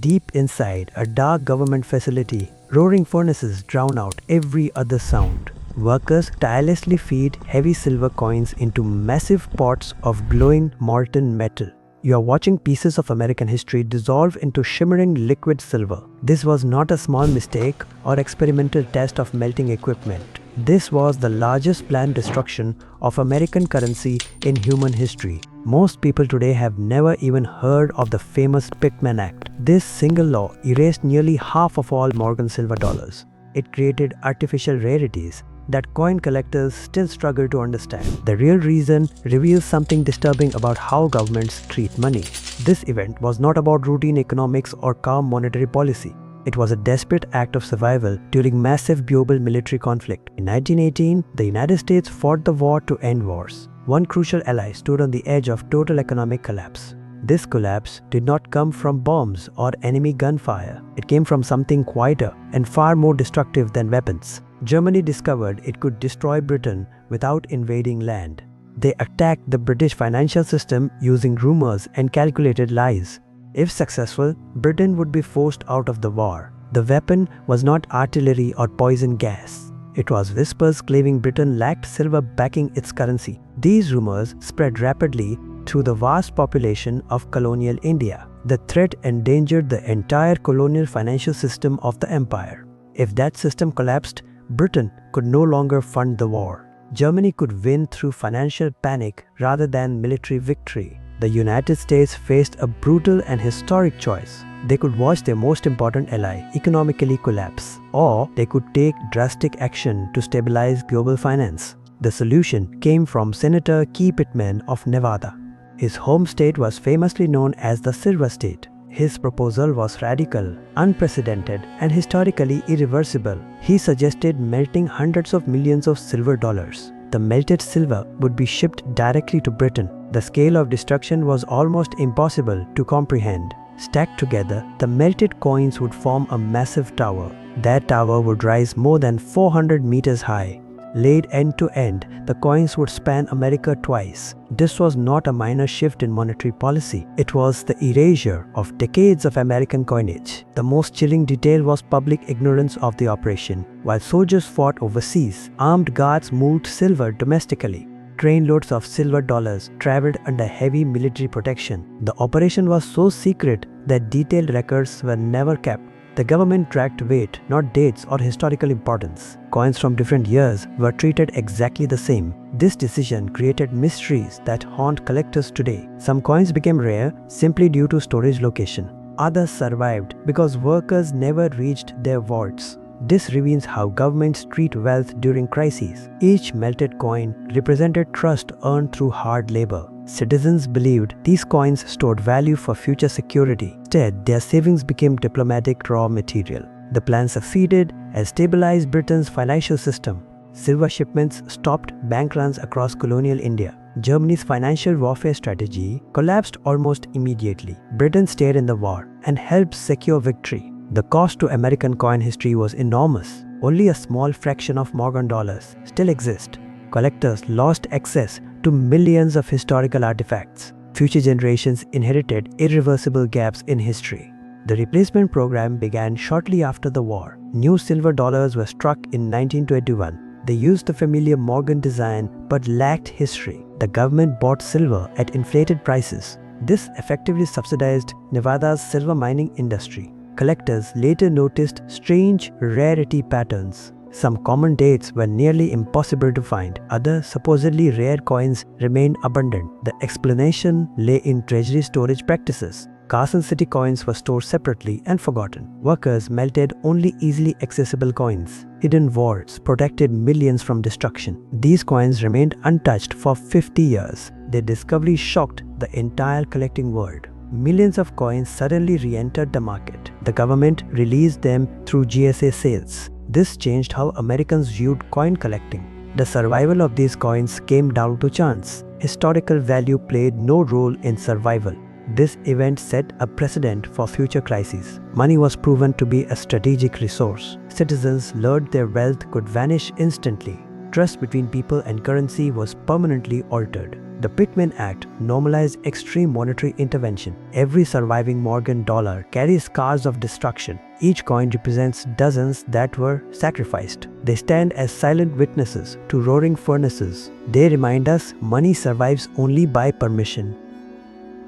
Deep inside a dark government facility, roaring furnaces drown out every other sound. Workers tirelessly feed heavy silver coins into massive pots of glowing molten metal. You are watching pieces of American history dissolve into shimmering liquid silver. This was not a small mistake or experimental test of melting equipment. This was the largest planned destruction of American currency in human history. Most people today have never even heard of the famous Pitman Act. This single law erased nearly half of all Morgan silver dollars. It created artificial rarities that coin collectors still struggle to understand. The real reason reveals something disturbing about how governments treat money. This event was not about routine economics or calm monetary policy. It was a desperate act of survival during massive global military conflict. In 1918, the United States fought the war to end wars. One crucial ally stood on the edge of total economic collapse. This collapse did not come from bombs or enemy gunfire. It came from something quieter and far more destructive than weapons. Germany discovered it could destroy Britain without invading land. They attacked the British financial system using rumors and calculated lies. If successful, Britain would be forced out of the war. The weapon was not artillery or poison gas. It was whispers claiming Britain lacked silver backing its currency. These rumors spread rapidly through the vast population of colonial India. The threat endangered the entire colonial financial system of the empire. If that system collapsed, Britain could no longer fund the war. Germany could win through financial panic rather than military victory. The United States faced a brutal and historic choice. They could watch their most important ally economically collapse, or they could take drastic action to stabilize global finance. The solution came from Senator Pitman of Nevada. His home state was famously known as the Silver State. His proposal was radical, unprecedented, and historically irreversible. He suggested melting hundreds of millions of silver dollars. The melted silver would be shipped directly to Britain. The scale of destruction was almost impossible to comprehend. Stacked together, the melted coins would form a massive tower. That tower would rise more than 400 meters high. Laid end to end, the coins would span America twice. This was not a minor shift in monetary policy. It was the erasure of decades of American coinage. The most chilling detail was public ignorance of the operation. While soldiers fought overseas, armed guards moved silver domestically. Trainloads of silver dollars traveled under heavy military protection. The operation was so secret that detailed records were never kept. The government tracked weight, not dates or historical importance. Coins from different years were treated exactly the same. This decision created mysteries that haunt collectors today. Some coins became rare simply due to storage location. Others survived because workers never reached their vaults. This reveals how governments treat wealth during crises. Each melted coin represented trust earned through hard labor. Citizens believed these coins stored value for future security. Instead, their savings became diplomatic raw material. The plan succeeded and stabilized Britain's financial system. Silver shipments stopped bank runs across colonial India. Germany's financial warfare strategy collapsed almost immediately. Britain stayed in the war and helped secure victory. The cost to American coin history was enormous. Only a small fraction of Morgan dollars still exist. Collectors lost access to millions of historical artifacts. Future generations inherited irreversible gaps in history. The replacement program began shortly after the war. New silver dollars were struck in 1921. They used the familiar Morgan design but lacked history. The government bought silver at inflated prices. This effectively subsidized Nevada's silver mining industry. Collectors later noticed strange rarity patterns. Some common dates were nearly impossible to find. Other supposedly rare coins remained abundant. The explanation lay in treasury storage practices. Carson City coins were stored separately and forgotten. Workers melted only easily accessible coins. Hidden vaults protected millions from destruction. These coins remained untouched for 50 years. Their discovery shocked the entire collecting world. Millions of coins suddenly re-entered the market. The government released them through GSA sales. This changed how Americans viewed coin collecting. The survival of these coins came down to chance. Historical value played no role in survival. This event set a precedent for future crises. Money was proven to be a strategic resource. Citizens learned their wealth could vanish instantly. Trust between people and currency was permanently altered. The Pitman Act normalized extreme monetary intervention. Every surviving Morgan dollar carries scars of destruction. Each coin represents dozens that were sacrificed. They stand as silent witnesses to roaring furnaces. They remind us money survives only by permission.